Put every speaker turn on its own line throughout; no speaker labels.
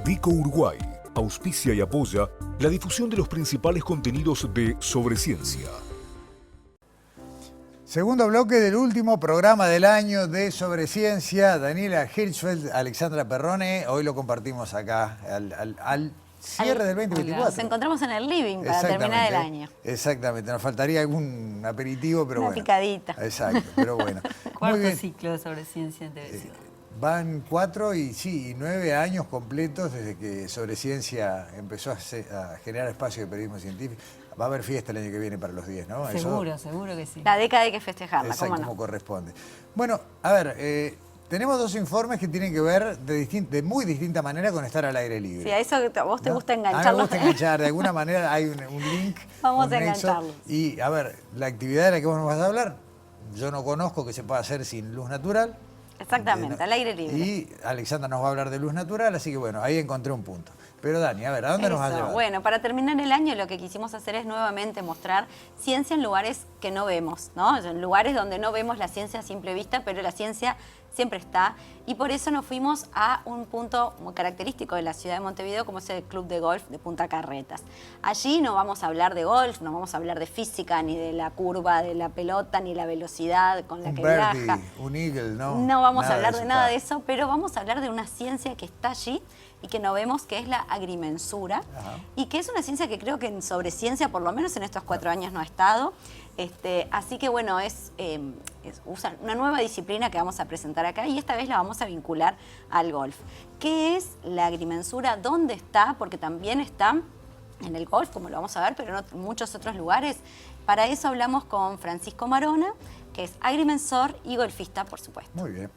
Vico Uruguay auspicia y apoya la difusión de los principales contenidos de Sobre Ciencia.
Segundo bloque del último programa del año de Sobre Ciencia. Daniela Hirschfeld, Alexandra Perrone. Hoy lo compartimos acá al cierre del 2024.
Nos encontramos en el living para terminar el año.
Exactamente. Nos faltaría algún aperitivo, pero
Una picadita.
Exacto, pero bueno.
Cuarto ciclo de Sobre Ciencia en televisión.
Van 4 y 9 años completos desde que Sobre Ciencia empezó a generar espacio de periodismo científico. Va a haber fiesta el año que viene para los 10, ¿no?
Seguro que sí.
La década hay que festejarla,
Exacto,
¿cómo no?
como corresponde. Bueno, a ver, tenemos dos informes que tienen que ver de muy distinta manera con estar al aire libre.
Sí, a eso a vos te gusta
A mí
engancharlo.
me gusta enganchar, de alguna manera hay un link.
Vamos
un
a
nexo.
engancharlo.
Y, a ver, la actividad de la que vos nos vas a hablar, yo no conozco que se pueda hacer sin luz natural.
Exactamente, al aire libre.
Y Alexandra nos va a hablar de luz natural, así que bueno, ahí encontré un punto. Pero Dani, a ver, ¿a dónde nos vas a llevar?
Bueno, para terminar el año lo que quisimos hacer es nuevamente mostrar ciencia en lugares que no vemos, ¿no? En lugares donde no vemos la ciencia a simple vista, pero la ciencia siempre está. Y por eso nos fuimos a un punto muy característico de la ciudad de Montevideo, como es el Club de Golf de Punta Carretas. Allí no vamos a hablar de golf, no vamos a hablar de física, ni de la curva de la pelota, ni la velocidad con la que viaja.
Un eagle, ¿no?
No vamos a hablar de nada de eso, pero vamos a hablar de una ciencia que está allí y que no vemos, que es la agrimensura. Ajá. Y que es una ciencia que creo que en Sobre Ciencia, por lo menos en estos 4 años, no ha estado. Así que bueno, usa una nueva disciplina que vamos a presentar acá y esta vez la vamos a vincular al golf. ¿Qué es la agrimensura? ¿Dónde está? Porque también está en el golf, como lo vamos a ver, pero en muchos otros lugares. Para eso hablamos con Francisco Marona, que es agrimensor y golfista, por supuesto.
Muy bien.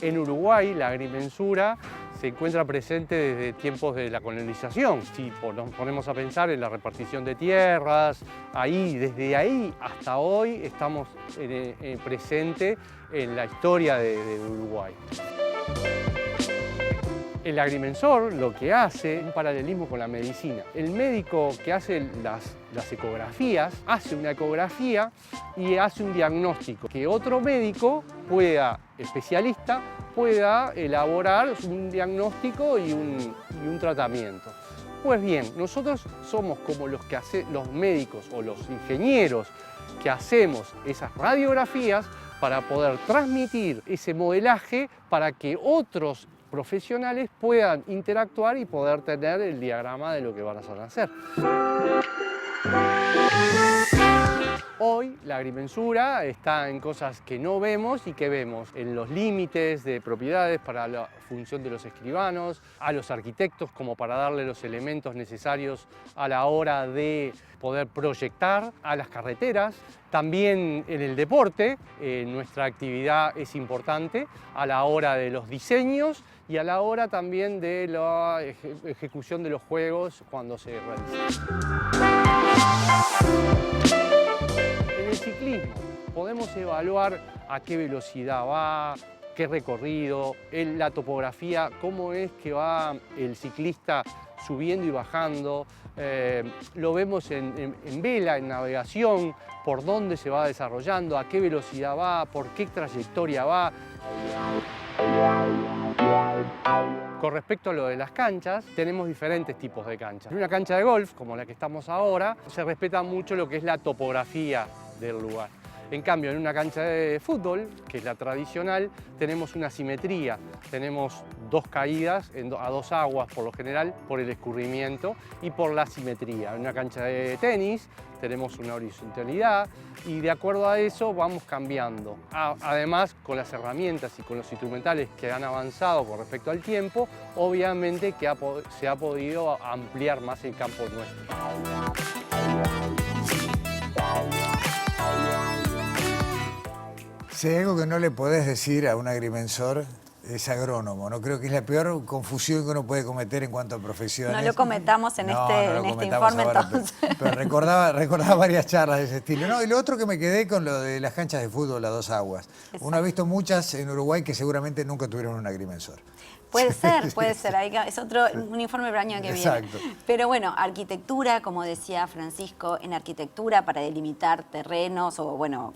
En Uruguay, la agrimensura se encuentra presente desde tiempos de la colonización. Si nos ponemos a pensar en la repartición de tierras, desde ahí hasta hoy estamos presentes en la historia de Uruguay. El agrimensor lo que hace es un paralelismo con la medicina. El médico que hace las ecografías, hace una ecografía y hace un diagnóstico que otro médico especialista, pueda elaborar un diagnóstico y un tratamiento. Pues bien, nosotros somos como los médicos o los ingenieros que hacemos esas radiografías para poder transmitir ese modelaje para que otros profesionales puedan interactuar y poder tener el diagrama de lo que van a hacer. Hoy la agrimensura está en cosas que no vemos y que vemos en los límites de propiedades para la función de los escribanos, a los arquitectos como para darle los elementos necesarios a la hora de poder proyectar, a las carreteras. También en el deporte, nuestra actividad es importante a la hora de los diseños y a la hora también de la ejecución de los juegos cuando se realizan. En el ciclismo podemos evaluar a qué velocidad va, qué recorrido, la topografía, cómo es que va el ciclista subiendo y bajando. Lo vemos en vela, en navegación, por dónde se va desarrollando, a qué velocidad va, por qué trayectoria va. Con respecto a lo de las canchas, tenemos diferentes tipos de canchas. En una cancha de golf, como la que estamos ahora, se respeta mucho lo que es la topografía del lugar. En cambio, en una cancha de fútbol, que es la tradicional, tenemos una simetría. Tenemos 2 caídas a 2 aguas, por lo general, por el escurrimiento y por la simetría. En una cancha de tenis tenemos una horizontalidad y de acuerdo a eso vamos cambiando. Además, con las herramientas y con los instrumentales que han avanzado con respecto al tiempo, obviamente que se ha podido ampliar más el campo nuestro.
Si hay algo que no le podés decir a un agrimensor es agrónomo, ¿no? Creo que es la peor confusión que uno puede cometer en cuanto a profesiones.
No lo comentamos en este informe,
ahora,
entonces.
pero recordaba varias charlas de ese estilo. No, y lo otro que me quedé con lo de las canchas de fútbol a dos aguas.
Exacto.
Uno ha visto muchas en Uruguay que seguramente nunca tuvieron un agrimensor.
Puede ser. Es un informe para el año que viene.
Exacto.
Pero bueno, arquitectura, como decía Francisco, en arquitectura para delimitar terrenos o bueno,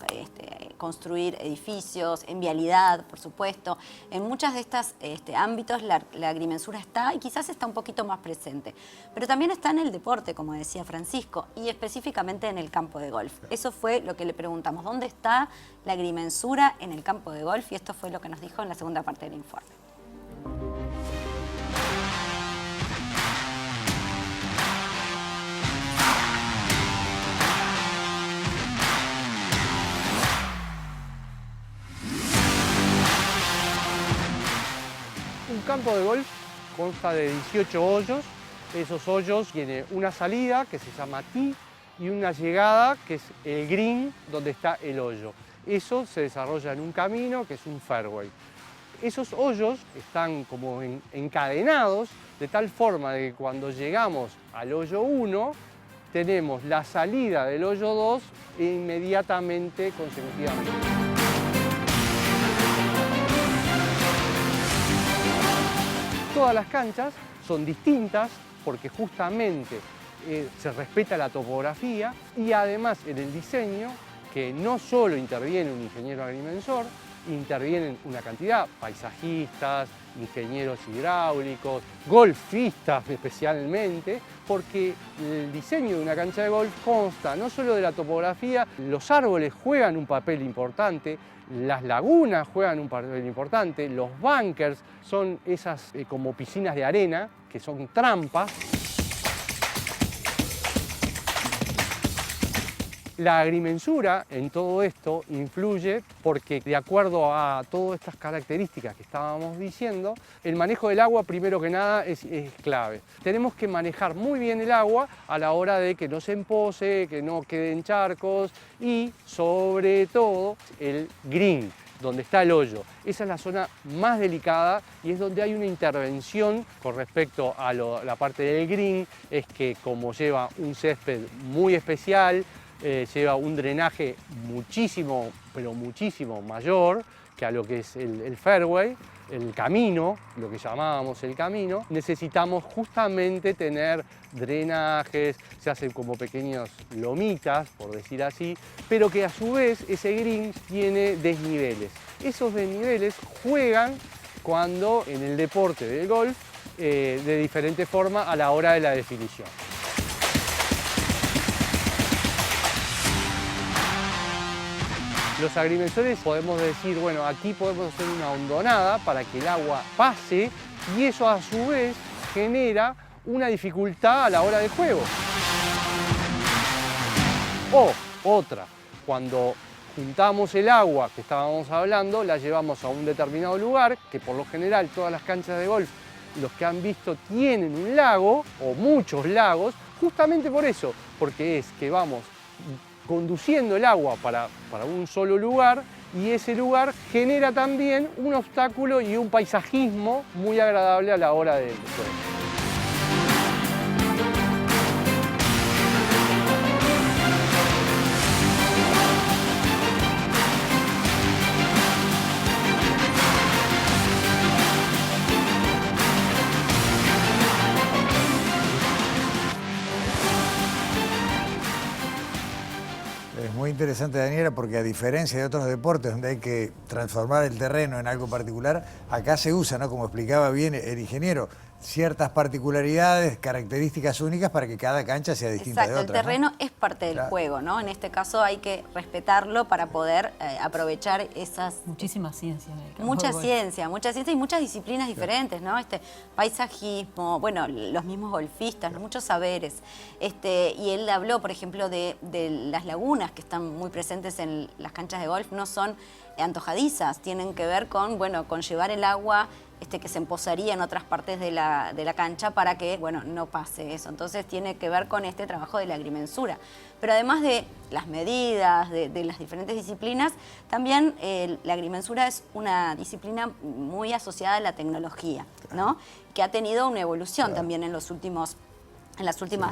construir edificios, en vialidad, por supuesto. En muchos de estos ámbitos la agrimensura está y quizás está un poquito más presente. Pero también está en el deporte, como decía Francisco, y específicamente en el campo de golf. Eso fue lo que le preguntamos. ¿Dónde está la agrimensura en el campo de golf? Y esto fue lo que nos dijo en la segunda parte del informe.
Un campo de golf consta de 18 hoyos. Esos hoyos tienen una salida que se llama tee y una llegada que es el green donde está el hoyo. Eso se desarrolla en un camino que es un fairway. Esos hoyos están como encadenados de tal forma de que cuando llegamos al hoyo 1 tenemos la salida del hoyo 2 inmediatamente consecutivamente. Todas las canchas son distintas porque justamente se respeta la topografía y además en el diseño, que no solo interviene un ingeniero agrimensor, intervienen una cantidad, paisajistas, ingenieros hidráulicos, golfistas especialmente, porque el diseño de una cancha de golf consta no solo de la topografía, los árboles juegan un papel importante, las lagunas juegan un papel importante, los bunkers son esas como piscinas de arena, que son trampas. La agrimensura en todo esto influye porque, de acuerdo a todas estas características que estábamos diciendo, el manejo del agua, primero que nada, es clave. Tenemos que manejar muy bien el agua a la hora de que no se empose, que no queden charcos y, sobre todo, el green, donde está el hoyo. Esa es la zona más delicada y es donde hay una intervención con respecto a la parte del green, es que como lleva un césped muy especial, lleva un drenaje muchísimo, pero muchísimo mayor que a lo que es el fairway, el camino, lo que llamábamos el camino. Necesitamos justamente tener drenajes, se hacen como pequeños lomitas, por decir así, pero que a su vez ese green tiene desniveles. Esos desniveles juegan cuando en el deporte del golf de diferente forma a la hora de la definición. Los agrimensores podemos decir, bueno, aquí podemos hacer una hondonada para que el agua pase y eso a su vez genera una dificultad a la hora del juego. O otra, cuando juntamos el agua que estábamos hablando, la llevamos a un determinado lugar, que por lo general todas las canchas de golf, los que han visto, tienen un lago o muchos lagos, justamente por eso, porque es que vamos conduciendo el agua para un solo lugar y ese lugar genera también un obstáculo y un paisajismo muy agradable a la hora del juego.
Muy interesante, Daniela, porque a diferencia de otros deportes donde hay que transformar el terreno en algo particular, acá se usa, ¿no? Como explicaba bien el ingeniero, ciertas particularidades, características únicas para que cada cancha sea distinta de otra.
Exacto, el terreno es parte del juego, ¿no? En este caso hay que respetarlo para poder aprovechar esas...
Muchísima ciencia en el campo
Mucha
de golf.
ciencia y muchas disciplinas diferentes, ¿no? Paisajismo, bueno, los mismos golfistas, muchos saberes. Y él habló, por ejemplo, de las lagunas que están muy presentes en las canchas de golf, no son antojadizas, tienen que ver con, bueno, con llevar el agua que se emposaría en otras partes de la cancha para que, bueno, no pase eso. Entonces tiene que ver con este trabajo de la agrimensura. Pero además de las medidas, de las diferentes disciplinas, también la agrimensura es una disciplina muy asociada a la tecnología, ¿no? Que ha tenido una evolución también en las últimas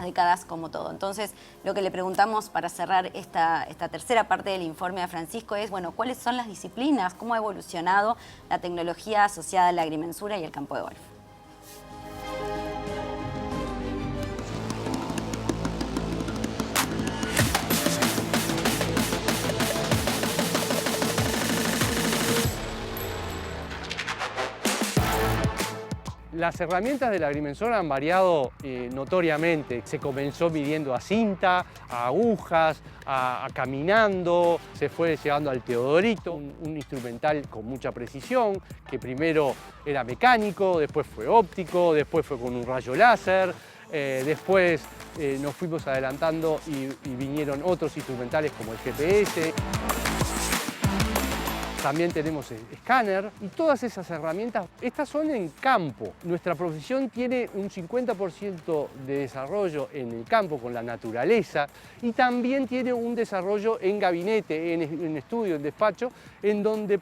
décadas, como todo. Entonces, lo que le preguntamos para cerrar esta tercera parte del informe a Francisco es, bueno, ¿cuáles son las disciplinas? ¿Cómo ha evolucionado la tecnología asociada a la agrimensura y el campo de golf?
Las herramientas de la agrimensora han variado notoriamente. Se comenzó midiendo a cinta, a agujas, a caminando, se fue llegando al teodorito, un instrumental con mucha precisión, que primero era mecánico, después fue óptico, después fue con un rayo láser, después nos fuimos adelantando y vinieron otros instrumentales como el GPS. También tenemos escáner y todas esas herramientas, estas son en campo. Nuestra profesión tiene un 50% de desarrollo en el campo con la naturaleza y también tiene un desarrollo en gabinete, en estudio, en despacho, en donde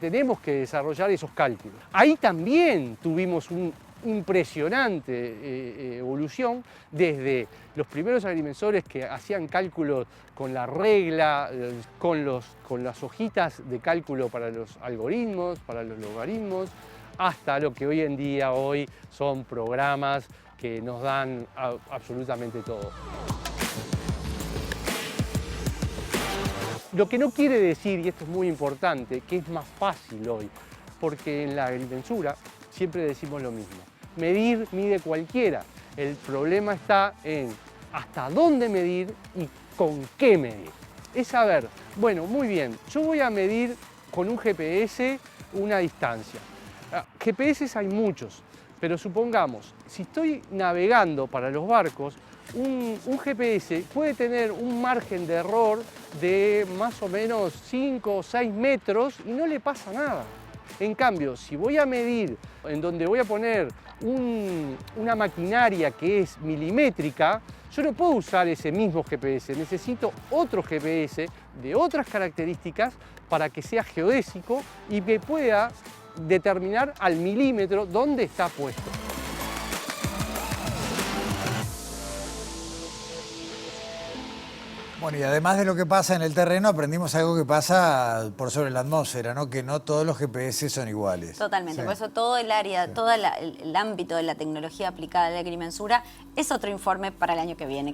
tenemos que desarrollar esos cálculos. Ahí también tuvimos una impresionante evolución desde los primeros agrimensores que hacían cálculos con la regla, con las hojitas de cálculo para los algoritmos, para los logaritmos, hasta lo que hoy en día son programas que nos dan absolutamente todo. Lo que no quiere decir, y esto es muy importante, que es más fácil hoy, porque en la agrimensura siempre decimos lo mismo. Medir, mide cualquiera. El problema está en hasta dónde medir y con qué medir. Es saber, bueno, muy bien, yo voy a medir con un GPS una distancia. GPS hay muchos, pero supongamos, si estoy navegando para los barcos, un GPS puede tener un margen de error de más o menos 5 o 6 metros y no le pasa nada. En cambio, si voy a medir en donde voy a poner una maquinaria que es milimétrica, yo no puedo usar ese mismo GPS, necesito otro GPS de otras características para que sea geodésico y que pueda determinar al milímetro dónde está puesto.
Bueno, y además de lo que pasa en el terreno, aprendimos algo que pasa por sobre la atmósfera, ¿no? Que no todos los GPS son iguales.
Totalmente,
Sí.
por eso todo el área, todo el ámbito de la tecnología aplicada a la agrimensura es otro informe para el año que viene.